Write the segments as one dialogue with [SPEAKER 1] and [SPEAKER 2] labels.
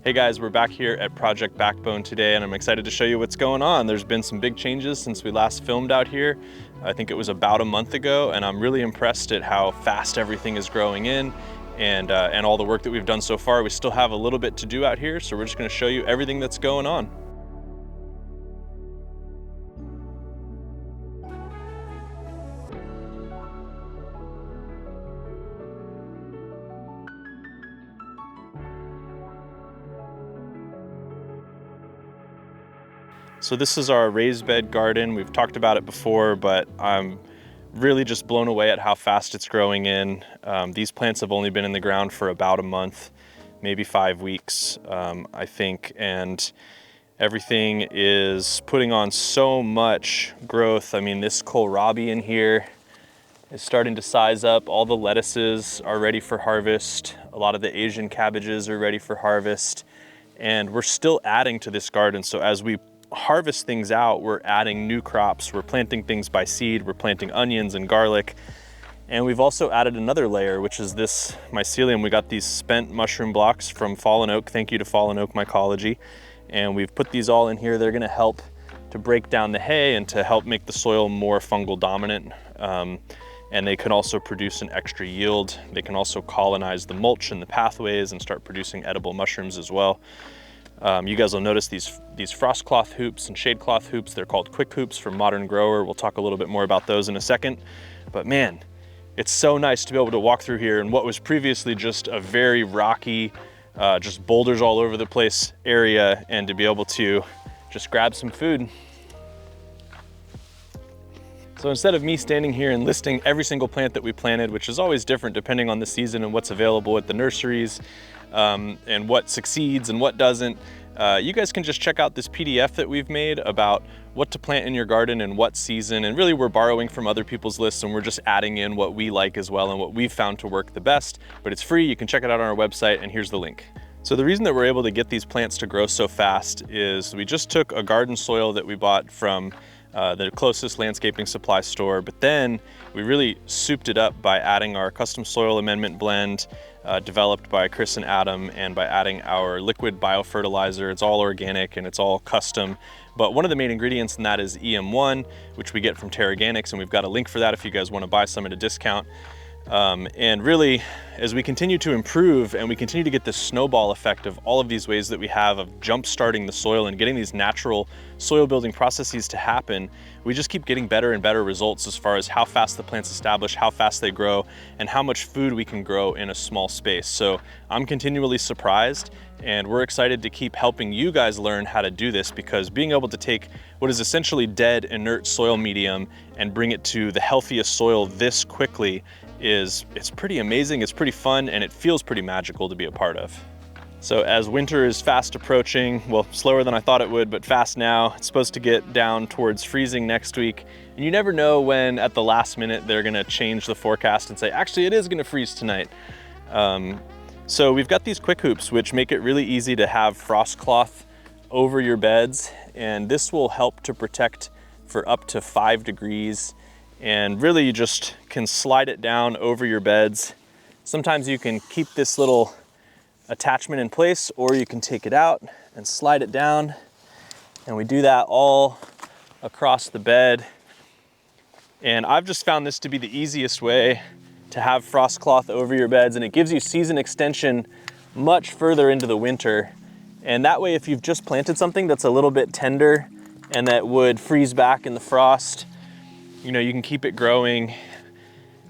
[SPEAKER 1] Hey guys, we're back here at Project Backbone today and I'm excited to show you what's going on. There's been some big changes since we last filmed out here. I think it was about a month ago, and I'm really impressed at how fast everything is growing in and all the work that we've done so far. We still have a little bit to do out here, so we're just gonna show you everything that's going on. So this is our raised bed garden. We've talked about it before, but I'm really just blown away at how fast it's growing in. These plants have only been in the ground for about a month, maybe 5 weeks, I think, and everything is putting on so much growth. I mean, this kohlrabi in here is starting to size up. All the lettuces are ready for harvest. A lot of the Asian cabbages are ready for harvest, and we're still adding to this garden. So as we harvest things out, we're adding new crops, we're planting things by seed, we're planting onions and garlic, and we've also added another layer, which is this mycelium. We got these spent mushroom blocks from Fallen Oak. Thank you to Fallen Oak Mycology. And we've put these all in here. They're gonna help to break down the hay and to help make the soil more fungal dominant. And they can also produce an extra yield. They can also colonize the mulch and the pathways and start producing edible mushrooms as well. You guys will notice these frost cloth hoops and shade cloth hoops. They're called quick hoops from Modern Grower. We'll talk a little bit more about those in a second. But man, it's so nice to be able to walk through here in what was previously just a very rocky, just boulders all over the place area, and to be able to just grab some food. So instead of me standing here and listing every single plant that we planted, which is always different depending on the season and what's available at the nurseries, and what succeeds and what doesn't, you guys can just check out this PDF that we've made about what to plant in your garden and what season. And really, we're borrowing from other people's lists and we're just adding in what we like as well and what we've found to work the best. But it's free, you can check it out on our website, and here's the link. So the reason that we're able to get these plants to grow so fast is we just took a garden soil that we bought from the closest landscaping supply store, but then we really souped it up by adding our custom soil amendment blend developed by Chris and Adam, and by adding our liquid biofertilizer. It's all organic and it's all custom, but one of the main ingredients in that is EM1, which we get from Terraganics, and we've got a link for that if you guys want to buy some at a discount. And really, as we continue to improve and we continue to get this snowball effect of all of these ways that we have of jump starting the soil and getting these natural soil building processes to happen, we just keep getting better and better results as far as how fast the plants establish, how fast they grow, and how much food we can grow in a small space. So I'm continually surprised, and we're excited to keep helping you guys learn how to do this, because being able to take what is essentially dead, inert soil medium and bring it to the healthiest soil this quickly it's pretty amazing, it's pretty fun, and it feels pretty magical to be a part of. So as winter is fast approaching, well, slower than I thought it would, but fast now, it's supposed to get down towards freezing next week. And you never know when at the last minute they're gonna change the forecast and say, actually it is gonna freeze tonight. So we've got these quick hoops, which make it really easy to have frost cloth over your beds. And this will help to protect for up to 5 degrees. And really you just can slide it down over your beds. Sometimes you can keep this little attachment in place, or you can take it out and slide it down. And we do that all across the bed. And I've just found this to be the easiest way to have frost cloth over your beds, and it gives you season extension much further into the winter. And that way, if you've just planted something that's a little bit tender and that would freeze back in the frost, you know, you can keep it growing,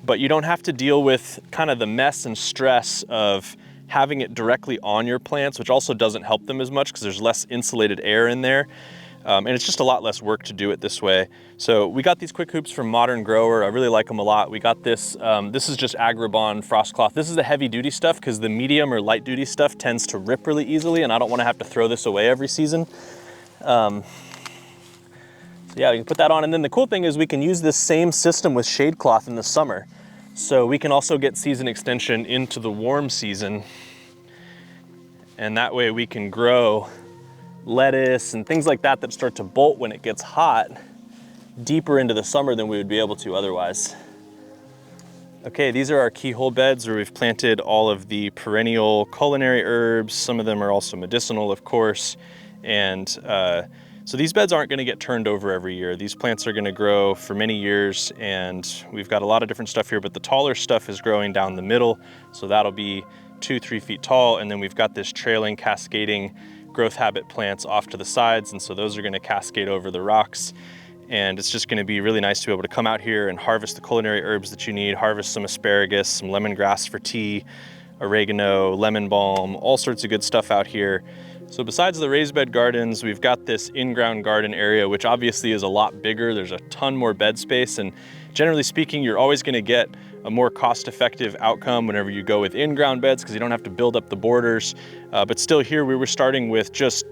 [SPEAKER 1] but you don't have to deal with kind of the mess and stress of having it directly on your plants, which also doesn't help them as much because there's less insulated air in there. And it's just a lot less work to do it this way. So we got these quick hoops from Modern Grower. I really like them a lot. We got this, this is just Agribond frost cloth. This is the heavy duty stuff because the medium or light duty stuff tends to rip really easily, and I don't want to have to throw this away every season. So yeah, we can put that on. And then the cool thing is we can use this same system with shade cloth in the summer. So we can also get season extension into the warm season. And that way we can grow lettuce and things like that that start to bolt when it gets hot deeper into the summer than we would be able to otherwise. Okay, these are our keyhole beds where we've planted all of the perennial culinary herbs. Some of them are also medicinal, of course. And so these beds aren't going to get turned over every year. These plants are going to grow for many years, and we've got a lot of different stuff here, but the taller stuff is growing down the middle. So that'll be 2-3 feet tall. And then we've got this trailing, cascading growth habit plants off to the sides. And so those are going to cascade over the rocks. And it's just gonna be really nice to be able to come out here and harvest the culinary herbs that you need, harvest some asparagus, some lemongrass for tea, oregano, lemon balm, all sorts of good stuff out here. So besides the raised bed gardens, we've got this in-ground garden area, which obviously is a lot bigger. There's a ton more bed space, and generally speaking, you're always gonna get a more cost-effective outcome whenever you go with in-ground beds because you don't have to build up the borders. But still here, we were starting with just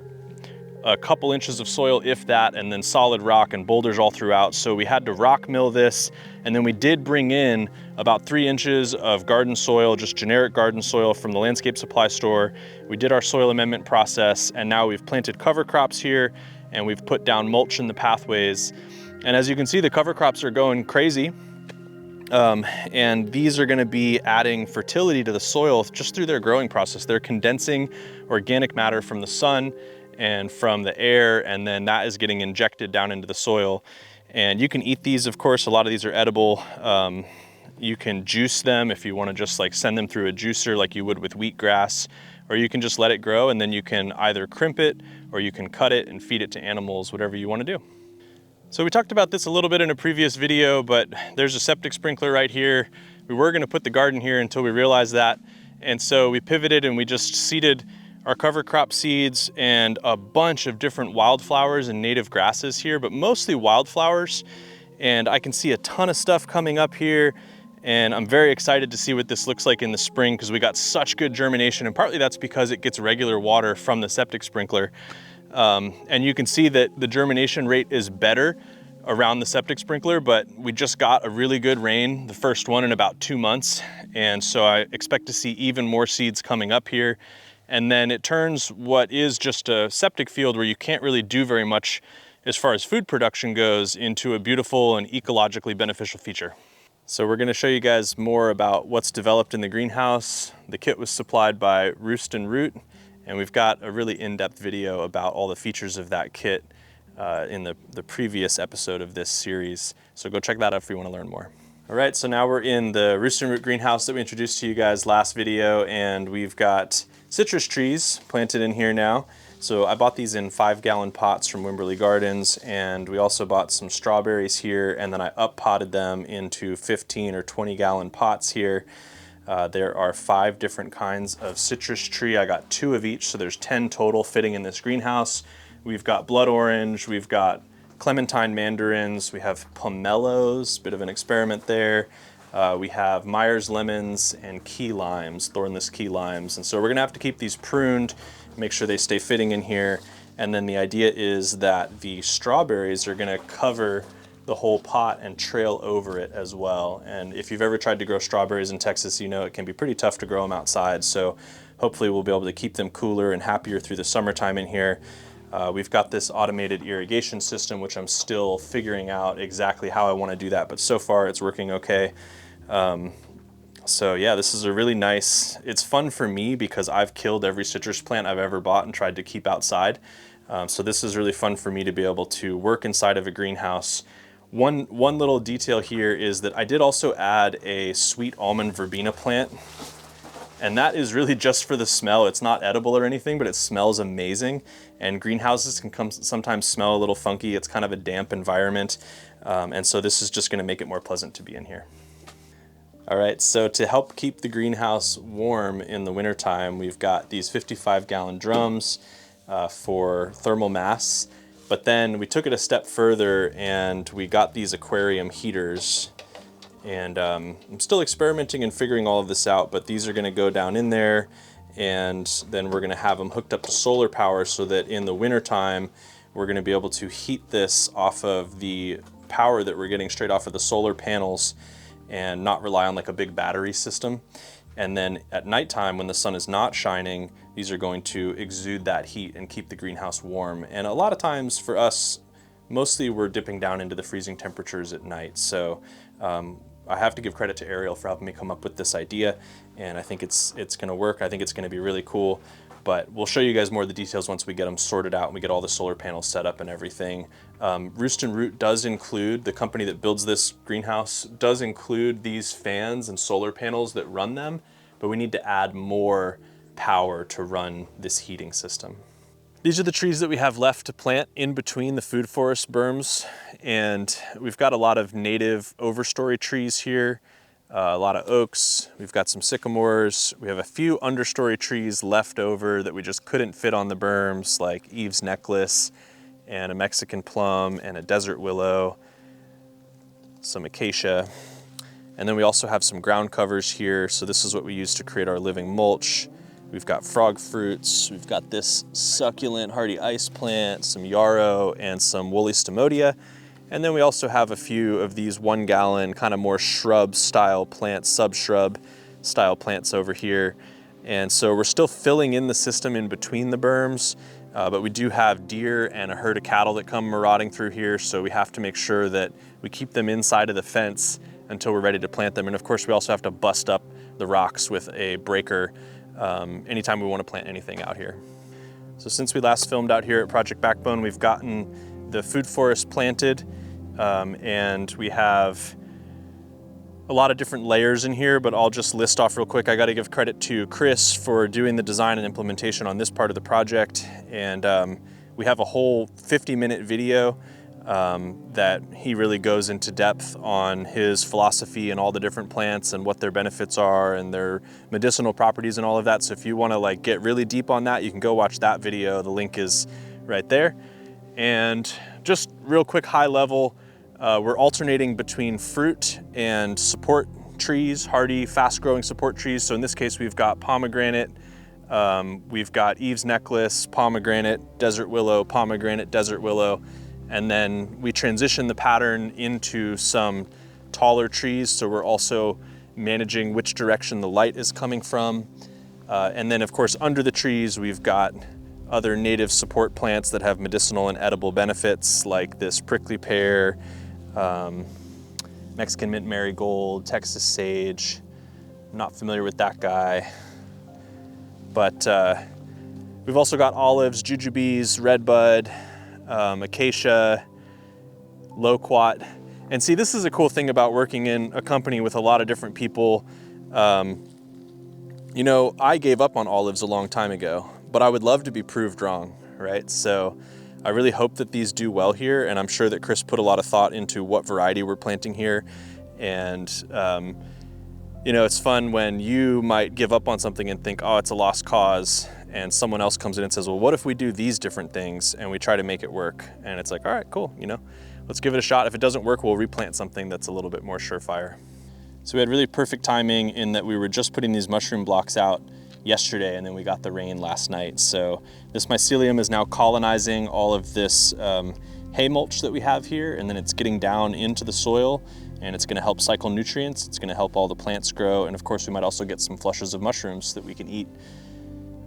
[SPEAKER 1] a couple inches of soil, if that, and then solid rock and boulders all throughout. So we had to rock mill this, and then we did bring in about 3 inches of garden soil, just generic garden soil from the landscape supply store. We did our soil amendment process, and now we've planted cover crops here, and we've put down mulch in the pathways. And as you can see, the cover crops are going crazy. And these are going to be adding fertility to the soil just through their growing process. They're condensing organic matter from the sun and from the air, and then that is getting injected down into the soil. And you can eat these, of course. A lot of these are edible. You can juice them if you want to just like send them through a juicer like you would with wheatgrass, or you can just let it grow, and then you can either crimp it or you can cut it and feed it to animals, whatever you want to do. So we talked about this a little bit in a previous video, but there's a septic sprinkler right here. We were going to put the garden here until we realized that. And so we pivoted and we just seeded our cover crop seeds and a bunch of different wildflowers and native grasses here, but mostly wildflowers. And I can see a ton of stuff coming up here, and I'm very excited to see what this looks like in the spring because we got such good germination, and partly that's because it gets regular water from the septic sprinkler. And you can see that the germination rate is better around the septic sprinkler, but we just got a really good rain, the first one in about 2 months. And so I expect to see even more seeds coming up here. And then it turns what is just a septic field where you can't really do very much as far as food production goes into a beautiful and ecologically beneficial feature. So we're going to show you guys more about what's developed in the greenhouse. The kit was supplied by Roost and Root, and we've got a really in-depth video about all the features of that kit in the previous episode of this series. So go check that out if you want to learn more. All right, so now we're in the Roost and Root greenhouse that we introduced to you guys last video, and we've got citrus trees planted in here now. So I bought these in 5-gallon pots from Wimberley Gardens, and we also bought some strawberries here, and then I up-potted them into 15 or 20-gallon pots here. There are 5 different kinds of citrus tree. I got 2 of each, so there's 10 total fitting in this greenhouse. We've got blood orange, we've got clementine mandarins, we have pomelos, bit of an experiment there. We have Myers lemons and key limes, thornless key limes. And so we're gonna have to keep these pruned, make sure they stay fitting in here. And then the idea is that the strawberries are gonna cover the whole pot and trail over it as well. And if you've ever tried to grow strawberries in Texas, you know it can be pretty tough to grow them outside. So hopefully we'll be able to keep them cooler and happier through the summertime in here. We've got this automated irrigation system, which I'm still figuring out exactly how I want to do that, but so far it's working okay. So yeah, this is a really nice, it's fun for me because I've killed every citrus plant I've ever bought and tried to keep outside. So this is really fun for me to be able to work inside of a greenhouse. One little detail here is that I did also add a sweet almond verbena plant, and that is really just for the smell. It's not edible or anything, but it smells amazing. And greenhouses can sometimes smell a little funky. It's kind of a damp environment. And so this is just gonna make it more pleasant to be in here. All right, so to help keep the greenhouse warm in the wintertime, we've got these 55-gallon drums for thermal mass. But then we took it a step further and we got these aquarium heaters. And I'm still experimenting and figuring all of this out, but these are gonna go down in there, and then we're gonna have them hooked up to solar power so that in the wintertime, we're gonna be able to heat this off of the power that we're getting straight off of the solar panels and not rely on like a big battery system. And then at nighttime, when the sun is not shining, these are going to exude that heat and keep the greenhouse warm. And a lot of times for us, mostly we're dipping down into the freezing temperatures at night. So I have to give credit to Ariel for helping me come up with this idea, and I think it's gonna work. I think it's gonna be really cool, but we'll show you guys more of the details once we get them sorted out and we get all the solar panels set up and everything. Roost and Root does include, the company that builds this greenhouse does include these fans and solar panels that run them, but we need to add more power to run this heating system. These are the trees that we have left to plant in between the food forest berms, and we've got a lot of native overstory trees here, a lot of oaks, we've got some sycamores, we have a few understory trees left over that we just couldn't fit on the berms, like Eve's necklace and a Mexican plum and a desert willow, some acacia, and then we also have some ground covers here, so this is what we use to create our living mulch. We've got frog fruits, we've got this succulent hardy ice plant, some yarrow, and some woolly stomodia. And then we also have a few of these 1 gallon, kind of more shrub style plants, sub-shrub style plants over here. And so we're still filling in the system in between the berms, but we do have deer and a herd of cattle that come marauding through here, so we have to make sure that we keep them inside of the fence until we're ready to plant them. And of course, we also have to bust up the rocks with a breaker anytime we want to plant anything out here. So since we last filmed out here at Project Backbone, we've gotten the food forest planted, and we have a lot of different layers in here, but I'll just list off real quick. I got to give credit to Chris for doing the design and implementation on this part of the project, and we have a whole 50-minute video that he really goes into depth on his philosophy and all the different plants and what their benefits are and their medicinal properties and all of that. So if you want to like get really deep on that, you can go watch that video. The link is right there. And just real quick, high level, we're alternating between fruit and support trees, hardy, fast growing support trees. So in this case, we've got pomegranate, we've got Eve's necklace, pomegranate, desert willow, pomegranate, desert willow. And then we transition the pattern into some taller trees, so we're also managing which direction the light is coming from. And then of course under the trees we've got other native support plants that have medicinal and edible benefits, like this prickly pear, Mexican mint marigold, Texas sage. I'm not familiar with that guy. But we've also got olives, jujubes, redbud, acacia, loquat. And see, this is a cool thing about working in a company with a lot of different people. You know, I gave up on olives a long time ago, but I would love to be proved wrong, right? So I really hope that these do well here, and I'm sure that Chris put a lot of thought into what variety we're planting here. And you know, it's fun when you might give up on something and think, oh, it's a lost cause, and someone else comes in and says, well, what if we do these different things and we try to make it work? And it's like, all right, cool, you know, let's give it a shot. If it doesn't work, we'll replant something that's a little bit more surefire. So we had really perfect timing in that we were just putting these mushroom blocks out yesterday, and then we got the rain last night. So this mycelium is now colonizing all of this hay mulch that we have here, and then it's getting down into the soil, and it's gonna help cycle nutrients. It's gonna help all the plants grow, and of course we might also get some flushes of mushrooms that we can eat.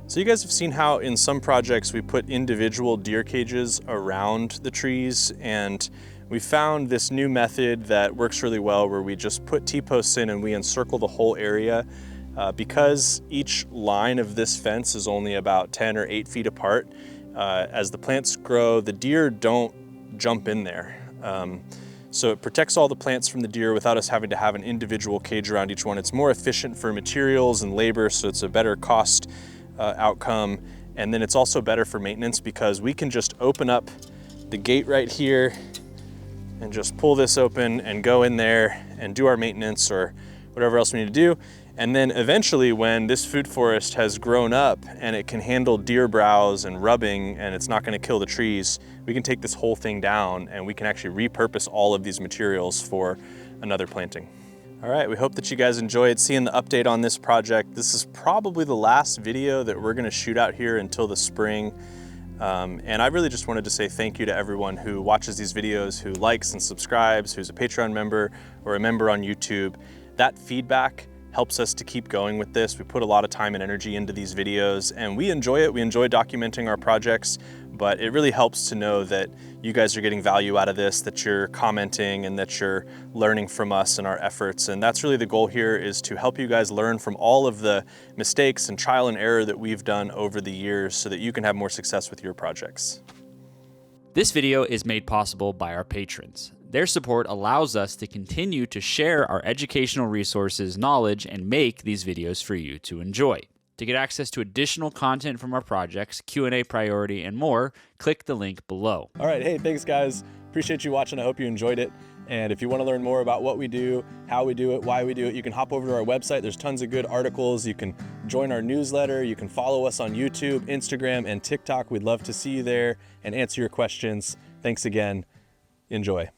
[SPEAKER 1] So you guys have seen how in some projects we put individual deer cages around the trees, and we found this new method that works really well where we just put T-posts in and we encircle the whole area. Because each line of this fence is only about 10 or 8 feet apart, as the plants grow, the deer don't jump in there. So it protects all the plants from the deer without us having to have an individual cage around each one. It's more efficient for materials and labor, so it's a better cost outcome. And then it's also better for maintenance because we can just open up the gate right here and just pull this open and go in there and do our maintenance or whatever else we need to do. And then eventually when this food forest has grown up and it can handle deer browse and rubbing and it's not gonna kill the trees, we can take this whole thing down and we can actually repurpose all of these materials for another planting. All right, we hope that you guys enjoyed seeing the update on this project. This is probably the last video that we're gonna shoot out here until the spring. And I really just wanted to say thank you to everyone who watches these videos, who likes and subscribes, who's a Patreon member or a member on YouTube. That feedback helps us to keep going with this. We put a lot of time and energy into these videos, and we enjoy it. We enjoy documenting our projects, but it really helps to know that you guys are getting value out of this, that you're commenting and that you're learning from us and our efforts. And that's really the goal here, is to help you guys learn from all of the mistakes and trial and error that we've done over the years so that you can have more success with your projects.
[SPEAKER 2] This video is made possible by our patrons. Their support allows us to continue to share our educational resources, knowledge, and make these videos for you to enjoy. To get access to additional content from our projects, Q&A priority, and more, click the link below.
[SPEAKER 1] All right, hey, thanks guys. Appreciate you watching. I hope you enjoyed it. And if you want to learn more about what we do, how we do it, why we do it, you can hop over to our website. There's tons of good articles. You can join our newsletter. You can follow us on YouTube, Instagram, and TikTok. We'd love to see you there and answer your questions. Thanks again. Enjoy.